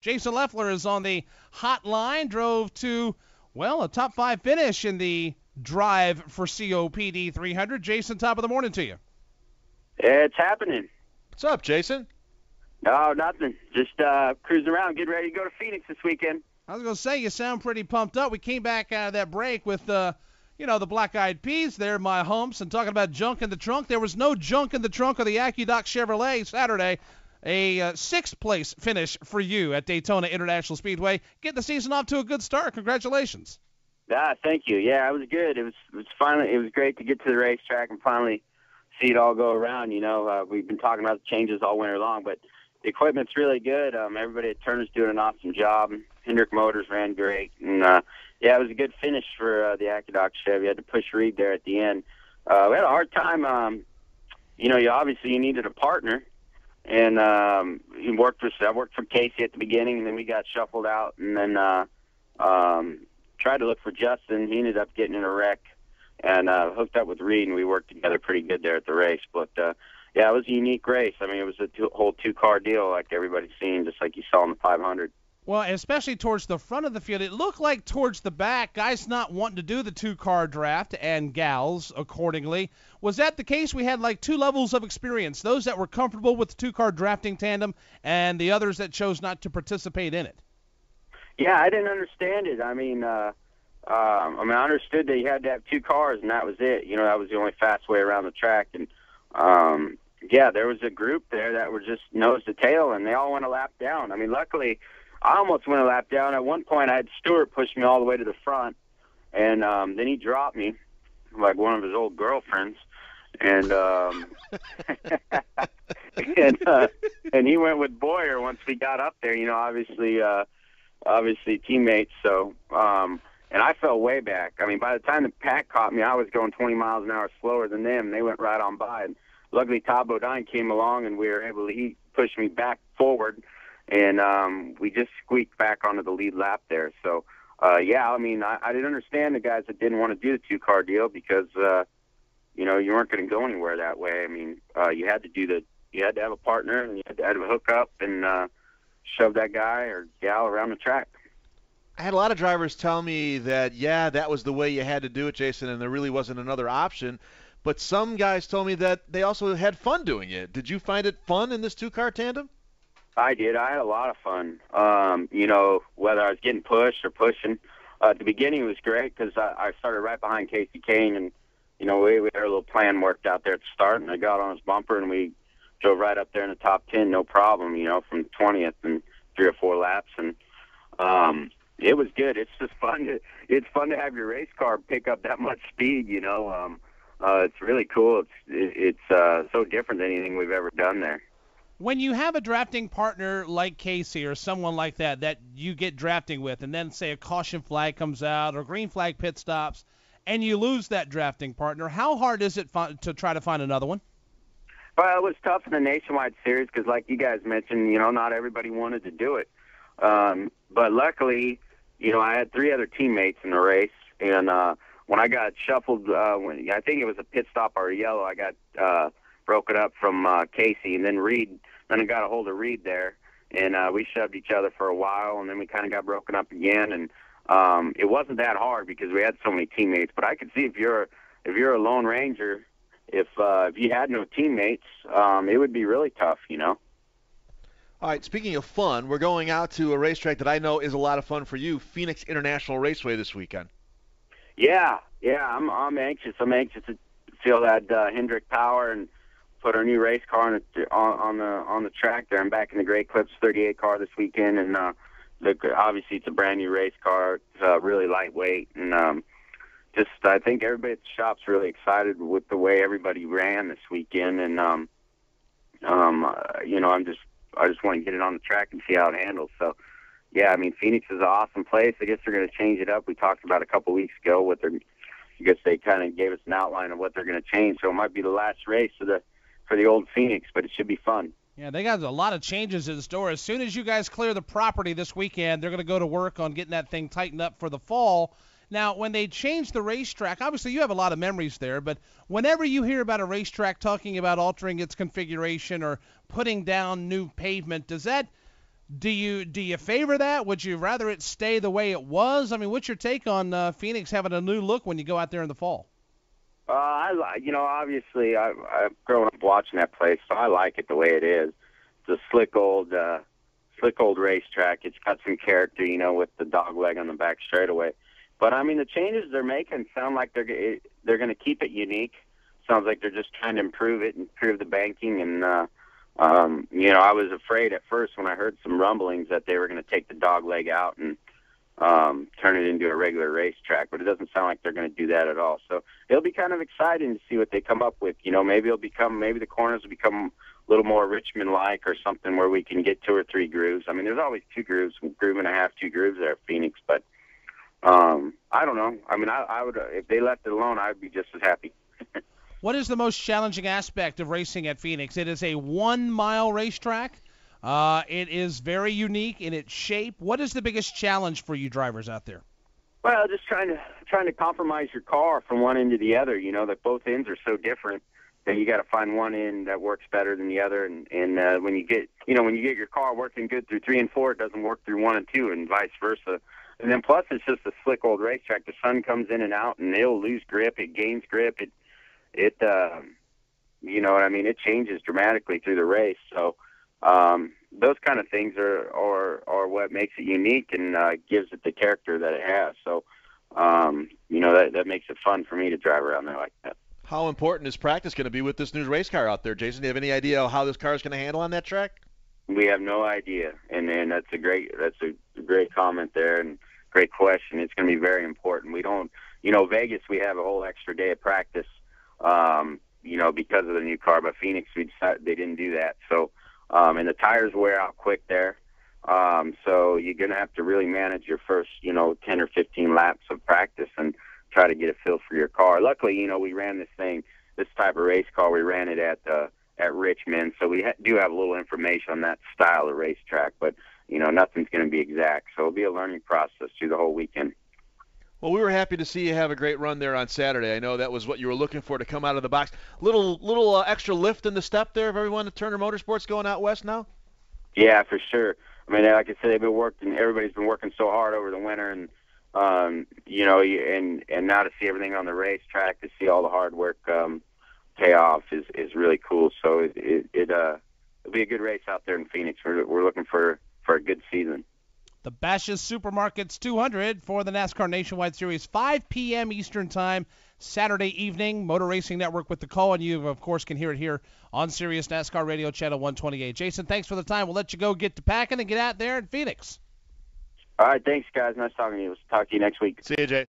Jason Leffler is on the hotline, drove to, well, a top 5 finish in the drive for COPD 300. Jason, top of the morning to you. It's happening. What's up, Jason? No, nothing. Just cruising around, getting ready to go to Phoenix this weekend. I was going to say, you sound pretty pumped up. We came back out of that break with, the Black Eyed Peas there, my humps, and talking about junk in the trunk. There was no junk in the trunk of the AccuDock Chevrolet Saturday. A sixth-place finish for you at Daytona International Speedway. Getting the season off to a good start. Congratulations. Thank you. Yeah, it was good. It was great to get to the racetrack and finally see it all go around. We've been talking about the changes all winter long, but the equipment's really good. Everybody at Turner's doing an awesome job. Hendrick Motors ran great. And, it was a good finish for the AccuDock Chevy. You had to push Reed there at the end. We had a hard time. You needed a partner. And I worked for Casey at the beginning, and then we got shuffled out. And then tried to look for Justin. He ended up getting in a wreck and hooked up with Reed, and we worked together pretty good there at the race. But, it was a unique race. I mean, it was a whole two-car deal like everybody's seen, just like you saw in the 500. Well, especially towards the front of the field. It looked like towards the back, guys not wanting to do the two-car draft, and gals accordingly. Was that the case? We had like two levels of experience, those that were comfortable with the two-car drafting tandem and the others that chose not to participate in it. Yeah, I didn't understand it. I understood that you had to have two cars, and that was it. That was the only fast way around the track. And, there was a group there that were just nose to tail, and they all went a lap down. I mean, luckily, I almost went a lap down. At one point, I had Stewart push me all the way to the front, and then he dropped me like one of his old girlfriends. And and he went with Boyer once we got up there. Obviously teammates. So and I fell way back. I mean, by the time the pack caught me, I was going 20 miles an hour slower than them. They went right on by. And luckily, Todd Bodine came along, and we were able to. He pushed me back forward, and we just squeaked back onto the lead lap there. So I didn't understand the guys that didn't want to do the two-car deal because. You weren't going to go anywhere that way. I mean, you had to have a partner, and you had to have a hookup and shove that guy or gal around the track. I had a lot of drivers tell me that, that was the way you had to do it, Jason, and there really wasn't another option. But some guys told me that they also had fun doing it. Did you find it fun in this two-car tandem? I did. I had a lot of fun. Whether I was getting pushed or pushing. At the beginning, it was great because I started right behind Casey Kane, and we had a little plan worked out there at the start, and I got on his bumper, and we drove right up there in the top 10, no problem, from 20th and 3 or 4 laps, and it was good. It's just fun. It's fun to have your race car pick up that much speed. It's really cool. It's so different than anything we've ever done there. When you have a drafting partner like Casey or someone like that you get drafting with, and then say a caution flag comes out or green flag pit stops, and you lose that drafting partner, how hard is it to try to find another one? Well, it was tough in the Nationwide Series because, like you guys mentioned, not everybody wanted to do it. But luckily, I had 3 other teammates in the race, and when I got shuffled, I think it was a pit stop or a yellow, I got broken up from Casey, and then I got a hold of Reed there, and we shoved each other for a while, and then we kind of got broken up again, and it wasn't that hard because we had so many teammates. But I could see if you're a lone ranger, if you had no teammates, it would be really tough, All right, speaking of fun, we're going out to a racetrack that I know is a lot of fun for you, Phoenix International Raceway this weekend. Yeah, I'm anxious. I'm anxious to feel that Hendrick power and put our new race car on the track there. I'm back in the Great Clips 38 car this weekend, and obviously it's a brand new race car. It's really lightweight, and I think everybody at the shop's really excited with the way everybody ran this weekend, and I just want to get it on the track and see how it handles. So, yeah, I mean, Phoenix is an awesome place. I guess they're going to change it up. We talked about a couple weeks ago I guess they kind of gave us an outline of what they're going to change. So it might be the last race for the old Phoenix, but it should be fun. Yeah, they got a lot of changes in store. As soon as you guys clear the property this weekend, they're going to go to work on getting that thing tightened up for the fall. Now, when they change the racetrack, obviously you have a lot of memories there, but whenever you hear about a racetrack talking about altering its configuration or putting down new pavement, does that Do you favor that? Would you rather it stay the way it was? I mean, what's your take on Phoenix having a new look when you go out there in the fall? Obviously, I've grown up watching that place, so I like it the way it is. It's a slick old racetrack. It's got some character, with the dog leg on the back straightaway. But I mean, the changes they're making sound like they're going to keep it unique. Sounds like they're just trying to improve it, improve the banking, and I was afraid at first when I heard some rumblings that they were going to take the dog leg out and turn it into a regular racetrack, but it doesn't sound like they're going to do that at all. So it'll be kind of exciting to see what they come up with. Maybe the corners will become a little more Richmond-like or something where we can get 2 or 3 grooves. I mean, there's always 2 grooves, groove and a half, 2 grooves there at Phoenix, but I don't know. I mean, I would if they left it alone, I'd be just as happy. What is the most challenging aspect of racing at Phoenix? It is a 1-mile racetrack. It is very unique in its shape. What is the biggest challenge for you drivers out there? Well, just trying to compromise your car from one end to the other. That both ends are so different that you got to find one end that works better than the other. And when you get your car working good through 3 and 4, it doesn't work through 1 and 2, and vice versa. And then plus, it's just a slick old racetrack. The sun comes in and out, and it'll lose grip. It gains grip. It it changes dramatically through the race. So those kind of things are what makes it unique and gives it the character that it has. So that makes it fun for me to drive around there like that. How important is practice going to be with this new race car out there, Jason? Do you have any idea how this car is going to handle on that track? We have no idea, and that's a great comment there and great question. It's going to be very important. We don't, Vegas, we have a whole extra day of practice, because of the new car. But Phoenix, they didn't do that. So, and the tires wear out quick there. So you're going to have to really manage your first, 10 or 15 laps of practice and try to get a feel for your car. Luckily, we ran this type of race car. We ran it at Richmond, so we do have a little information on that style of racetrack, but nothing's going to be exact. So it'll be a learning process through the whole weekend. Well, we were happy to see you have a great run there on Saturday. I know that was what you were looking for to come out of the box. Little extra lift in the step there of everyone at Turner Motorsports going out west now. Yeah, for sure. I mean, like I said, everybody's been working so hard over the winter, and and now to see everything on the racetrack, to see all the hard work pay off is really cool. So it'll be a good race out there in Phoenix. We're looking for a good season. The Bashas' Supermarkets 200 for the NASCAR Nationwide Series, 5 p.m. Eastern Time, Saturday evening. Motor Racing Network with the call, and you, of course, can hear it here on Sirius NASCAR Radio Channel 128. Jason, thanks for the time. We'll let you go get to packing and get out there in Phoenix. All right, thanks, guys. Nice talking to you. We'll talk to you next week. See you, Jay.